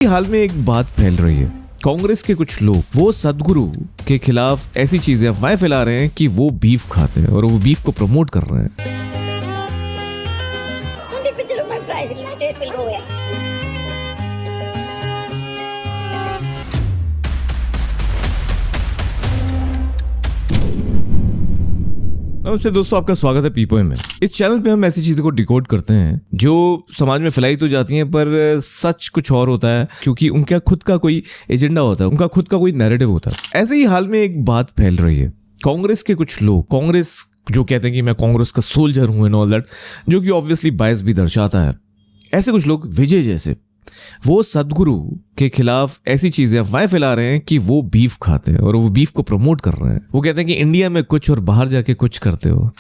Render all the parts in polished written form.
हाल में एक बात फैल रही है। कांग्रेस के कुछ लोग वो सदगुरु के खिलाफ ऐसी चीजें अफवाहें फैला रहे हैं कि वो बीफ खाते हैं और वो बीफ को प्रमोट कर रहे हैं। नमस्ते दोस्तों, आपका स्वागत है पीपोए में। इस चैनल पे हम ऐसी चीजों को डिकोड करते हैं जो समाज में फैलाई तो जाती हैं पर सच कुछ और होता है, क्योंकि उनका खुद का कोई एजेंडा होता है, उनका खुद का कोई नैरेटिव होता है। ऐसे ही हाल में एक बात फैल रही है। कांग्रेस के कुछ लोग, कांग्रेस जो कहते हैं कि मैं कांग्रेस का सोल्जर हूं एंड ऑल दैट, जो कि ऑब्वियसली बायस भी दर्शाता है। ऐसे कुछ लोग विजय जैसे वो सदगुरु के खिलाफ ऐसी चीजें अफवाहें फैला रहे हैं कि वो बीफ खाते हैं और वो बीफ को प्रमोट कर रहे हैं। वो कहते हैं कि इंडिया में कुछ और बाहर जाके कुछ करते हो।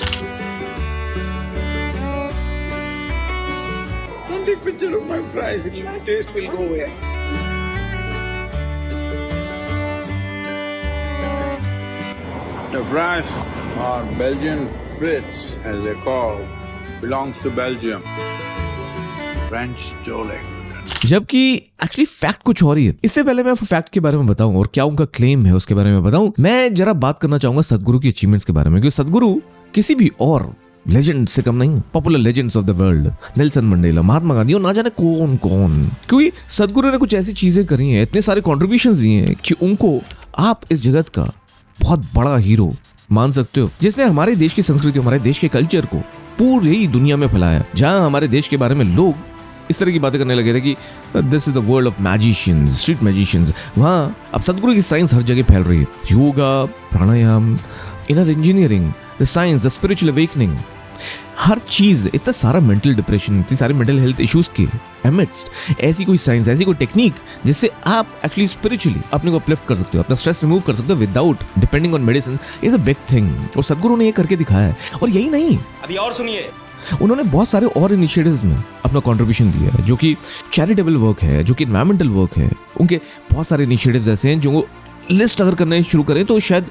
The fries are Belgian Brits, as they call, belongs to Belgium. French Jolly. जबकि एक्चुअली फैक्ट कुछ और ही है। इससे पहले मैं फैक्ट के बारे में बताऊं और क्या उनका क्लेम है उसके बारे में बताऊं, मैं जरा बात करना चाहूंगा सदगुरु की अचीवमेंट्स के बारे में, क्योंकि सदगुरु किसी भी और लेजेंड से कम नहीं। Popular legends of the world, Nelson Mandela, Mahatma Gandhi और ना जाने कौन कौन, क्योंकि सदगुरु ने कुछ ऐसी चीजें करी हैं, इतने सारे कॉन्ट्रीब्यूशंस दिए हैं कि उनको आप इस जगत का बहुत बड़ा हीरो मान सकते हो, जिसने हमारे देश की संस्कृति, हमारे देश के कल्चर को पूरी दुनिया में फैलाया। जहां हमारे देश के बारे में लोग इस तरह की बातें करने लगे थे कि this is the world of magicians, street magicians, वहां अब सदगुरु की साइंस हर जगह फैल रही है। Yoga, pranayama, inner engineering, the science, the spiritual awakening, हर चीज, इतना सारा मेंटल डिप्रेशन, इतनी सारे मेंटल हेल्थ इश्यूज के एमिडस्ट ऐसी कोई साइंस, ऐसी कोई टेक्निक जिससे आप एक्चुअली स्पिरिचुअली अपने को अपलिफ्ट कर सकते हो, अपना स्ट्रेस रिमूव कर सकते हो without depending on medicine, is a big thing. और सदगुरु ने ये करके दिखाया है। और यही नहीं, अभी और सुनिए, उन्होंने बहुत सारे और इनिशिएटिव्स में अपना कंट्रीब्यूशन दिया है, जो कि चैरिटेबल वर्क है, जो कि एनवायरमेंटल वर्क है। उनके बहुत सारे इनिशिएटिव्स ऐसे हैं जो लिस्ट अगर करने शुरू करें तो शायद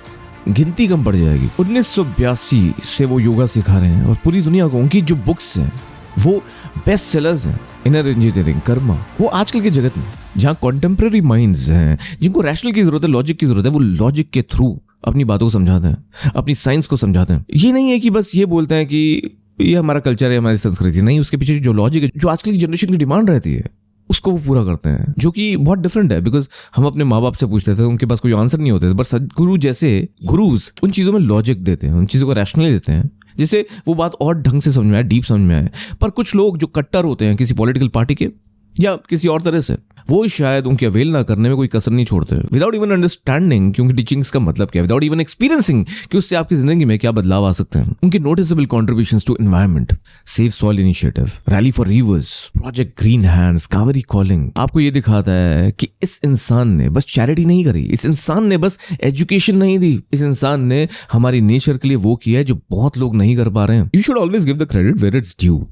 गिनती कम पड़ जाएगी। 1982 से वो योगा सिखा रहे हैं और पूरी दुनिया को उनकी जो बुक्स हैं वो बेस्ट सेलर्स हैं। इनर इंजीनियरिंग, कर्मा, वो आजकल के जगत में जहाँ कॉन्टेम्प्रेरी माइंड्स हैं, जिनको रैशनल की जरूरत है, लॉजिक की जरूरत है, वो लॉजिक के थ्रू अपनी बातों को समझाते हैं, अपनी साइंस को समझाते हैं। ये नहीं है कि बस ये बोलते हैं कि ये हमारा कल्चर है, हमारी संस्कृति नहीं, उसके पीछे जो लॉजिक है, जो आजकल की जनरेशन की डिमांड रहती है, उसको वो पूरा करते हैं, जो कि बहुत डिफरेंट है। बिकॉज हम अपने माँ बाप से पूछते थे, उनके पास कोई आंसर नहीं होते थे, बट सदगुरु जैसे गुरुज उन चीजों में लॉजिक देते हैं, उन चीजों को रैशनली देते हैं, जिससे वो बात और ढंग से समझ में आए, डीप समझ में आए। पर कुछ लोग जो कट्टर होते हैं किसी पॉलिटिकल पार्टी के या किसी और तरह से, वो शायद उनकी अवेलना करने में कोई कसर नहीं छोड़ते, विदाउट इवन अंडरस्टैंडिंग कि उनकी टीचिंग्स का मतलब क्या है, विदाउट इवन एक्सपीरियंसिंग कि उससे आपकी जिंदगी में क्या बदलाव आ सकते हैं। उनके noticeable contributions to environment, save soil initiative, rally for rivers, project green hands, Cauvery calling, आपको ये दिखाता है कि इस इंसान ने बस चैरिटी नहीं करी, इस इंसान ने बस एजुकेशन नहीं दी, इस इंसान ने हमारी नेचर के लिए वो किया है जो बहुत लोग नहीं कर पा रहे हैं। You should always give the credit where it's due.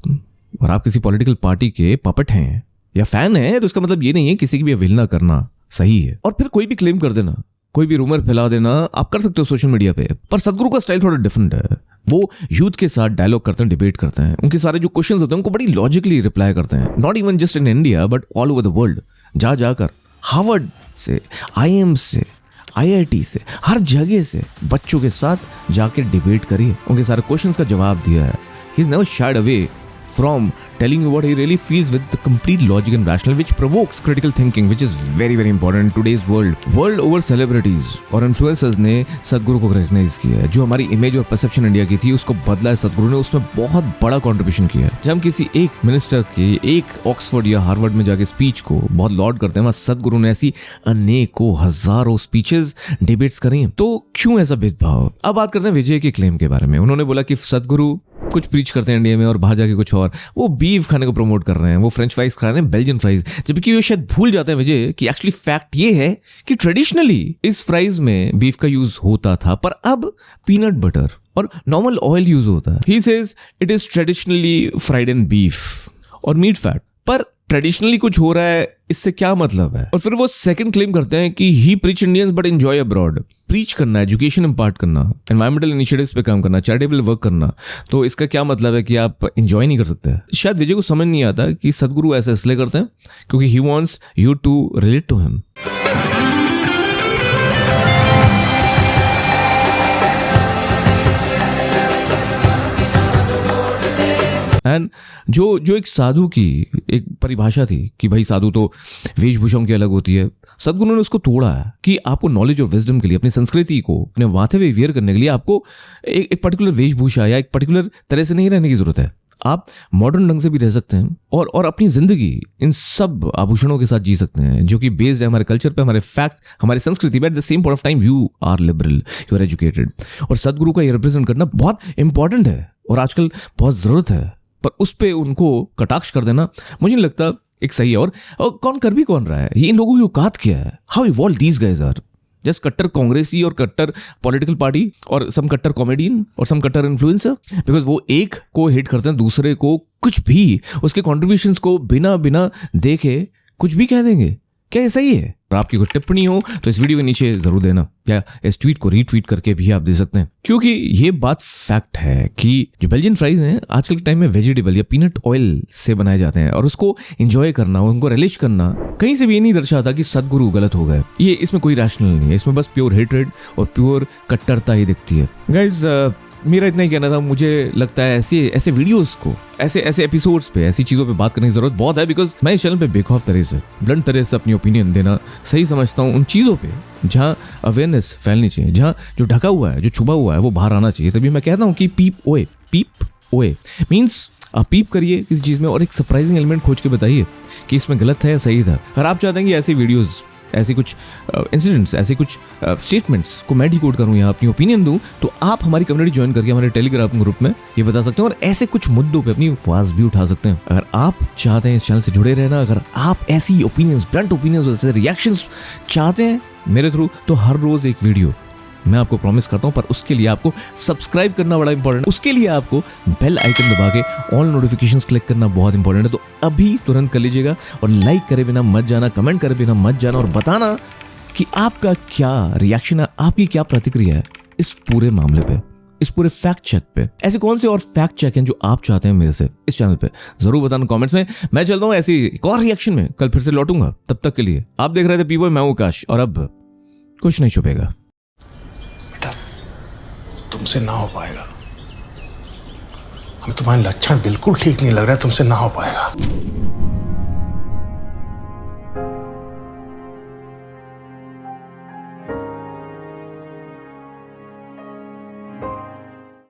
और आप किसी पॉलिटिकल पार्टी के पपेट हैं या फैन है तो उसका मतलब ये नहीं है किसी की भी अवहेलना करना सही है। और फिर कोई भी क्लेम कर देना, कोई भी रूमर फैला देना आप कर सकते हो सोशल मीडिया पे। पर सदगुरु का स्टाइल थोड़ा डिफरेंट है। वो यूथ के साथ डायलॉग करते हैं, डिबेट करते हैं, उनके सारे जो क्वेश्चंस होते हैं उनको बड़ी लॉजिकली रिप्लाई करते हैं, not even just in India but all over the world. जा जाकर हार्वर्ड से, IIM से, IIT से, हर जगह से बच्चों के साथ जाके डिबेट करिए, उनके सारे क्वेश्चंस का जवाब दिया है। He is never shied away from telling you what he really feels with the complete logic and rationale, which provokes critical thinking, which is very very important in today's world over celebrities और influencers ने सदगुरु को recognize किया है। जो हमारी image और perception India की थी उसको बदला है सदगुरु ने, उसमें बहुत बड़ा कंट्रीब्यूशन किया है। जब हम किसी एक मिनिस्टर के एक ऑक्सफोर्ड या हार्वर्ड में जाके स्पीच को बहुत लॉर्ड करते हैं, वहाँ सदगुरु ने ऐसी अनेकों हजारों स्पीचेस, डिबेट्स करी हैं। तो क्यों ऐसा भेदभाव? अब बात करते हैं विजय के क्लेम के बारे में। उन्होंने बोला कि सदगुरु कुछ प्रीच करते हैं इंडिया में और बाहर जाके कुछ और, वो बीफ खाने को प्रमोट कर रहे हैं, वो फ्रेंच फ्राइज खा रहे हैं, बेल्जियन फ्राइज, जबकि वो शायद भूल जाते हैं विजय कि एक्चुअली फैक्ट ये है कि ट्रेडिशनली इस फ्राइज में बीफ का यूज होता था, पर अब पीनट बटर और नॉर्मल ऑयल यूज होता है। He says it is traditionally fried in beef और मीट फैट। पर ट्रेडिशनली कुछ हो रहा है, इससे क्या मतलब है? और फिर वो सेकंड क्लेम करते हैं कि he preach Indians but enjoy abroad. Preach करना, एजुकेशन इम्पार्ट करना, एनवायरमेंटल इनिशिएटिव्स पे काम करना, चैरिटेबल वर्क करना, तो इसका क्या मतलब है कि आप एंजॉय नहीं कर सकते? शायद विजय को समझ नहीं आता कि सदगुरु ऐसा इसलिए करते हैं क्योंकि he wants you to relate to him. And जो एक साधु की एक परिभाषा थी कि भाई साधु तो वेशभूषाओं की अलग होती है, सदगुरु ने उसको तोड़ा है कि आपको नॉलेज और विजडम के लिए, अपनी संस्कृति को अपने माथे पे वियर करने के लिए आपको एक पर्टिकुलर वेशभूषा या एक पर्टिकुलर तरह से नहीं रहने की जरूरत है। आप मॉडर्न ढंग से भी रह सकते हैं और अपनी जिंदगी इन सब आभूषणों के साथ जी सकते हैं जो कि बेस्ड है हमारे कल्चर पे, हमारे फैक्ट्स, हमारी संस्कृति पे। At the same point of time you are liberal, you are educated. और सदगुरु का ये रिप्रेजेंट करना बहुत इंपॉर्टेंट है और आजकल बहुत जरूरत है, पर उस पे उनको कटाक्ष कर देना मुझे नहीं लगता एक सही है। और कौन कर भी कौन रहा है, ये इन लोगों की औकात क्या है? How evolve these guys are. Just कट्टर कांग्रेसी और कट्टर पॉलिटिकल पार्टी और सम कट्टर कॉमेडियन और सम कट्टर इन्फ्लुएंसर, बिकॉज वो एक को हिट करते हैं, दूसरे को कुछ भी उसके कॉन्ट्रीब्यूशंस को बिना देखे कुछ भी कह देंगे। क्या ये सही है? और आपकी कोई टिप्पणी हो तो इस वीडियो के नीचे जरूर देना, या इस ट्वीट को रीट्वीट करके भी आप दे सकते हैं, क्योंकि ये बात फैक्ट है कि जो बेल्जियन फ्राइज हैं आजकल के टाइम में वेजिटेबल या पीनट ऑयल से बनाए जाते हैं, और उसको एंजॉय करना, उनको रिलिश करना कहीं से भी ये नहीं दर्शाता कि सदगुरु गलत हो गए। ये इसमें कोई रैशनल नहीं है, इसमें बस प्योर हेट्रेड और प्योर कट्टरता ही दिखती है। गाइज मेरा इतना ही कहना था। मुझे लगता है ऐसे वीडियोस को, ऐसे एपिसोड्स पे, ऐसी चीज़ों पे बात करने की जरूरत बहुत है, बिकॉज मैं इस चैनल पे बेखौफ तरह से, ब्लंट तरह से अपनी ओपिनियन देना सही समझता हूँ उन चीज़ों पे जहाँ अवेयरनेस फैलनी चाहिए, जहाँ जो ढका हुआ है, जो छुपा हुआ है वो बाहर आना चाहिए। तभी मैं कहता हूँ कि पीप ओए मीन्स आप पीप करिए किसी चीज़ में और एक सरप्राइजिंग एलिमेंट खोज के बताइए कि इसमें गलत है या सही था। अगर आप चाहते हैं कि ऐसी वीडियोज़, ऐसे कुछ इंसिडेंट्स, ऐसे कुछ स्टेटमेंट्स को मैं डिकोड करूं या अपनी ओपिनियन दूं, तो आप हमारी कम्युनिटी ज्वाइन करके हमारे टेलीग्राम ग्रुप में ये बता सकते हैं और ऐसे कुछ मुद्दों पे अपनी आवाज भी उठा सकते हैं। अगर आप चाहते हैं इस चैनल से जुड़े रहना, अगर आप ऐसी ओपिनियंस, ब्लंट ओपिनियंस, ऐसे रिएक्शंस चाहते हैं मेरे थ्रू, तो हर रोज एक वीडियो मैं आपको प्रॉमिस करता हूं, पर उसके लिए आपको सब्सक्राइब करना बड़ा इंपॉर्टेंट है। उसके लिए आपको बेल आइकन दबा के ऑल नोटिफिकेशंस क्लिक करना बहुत इंपॉर्टेंट है। तो अभी तुरंत कर लीजिएगा और लाइक करे बिना मत जाना, कमेंट करे बिना मत जाना, और बताना कि आपका क्या रिएक्शन है, आपकी क्या प्रतिक्रिया है इस पूरे मामले पे, इस पूरे फैक्ट चेक पे। ऐसे कौन से और फैक्ट चेक हैं जो आप चाहते हैं मेरे से इस चैनल पे, जरूर बताना कमेंट्स में। मैं चलता हूँ ऐसी एक और रिएक्शन में, कल फिर से लौटूंगा। तब तक के लिए आप देख रहे थे पीबॉय, मैं हूं काश, और अब कुछ नहीं छुपेगा। तुमसे ना हो पाएगा, हमें तुम्हारे लक्षण बिल्कुल ठीक नहीं लग रहा है, तुमसे ना हो पाएगा।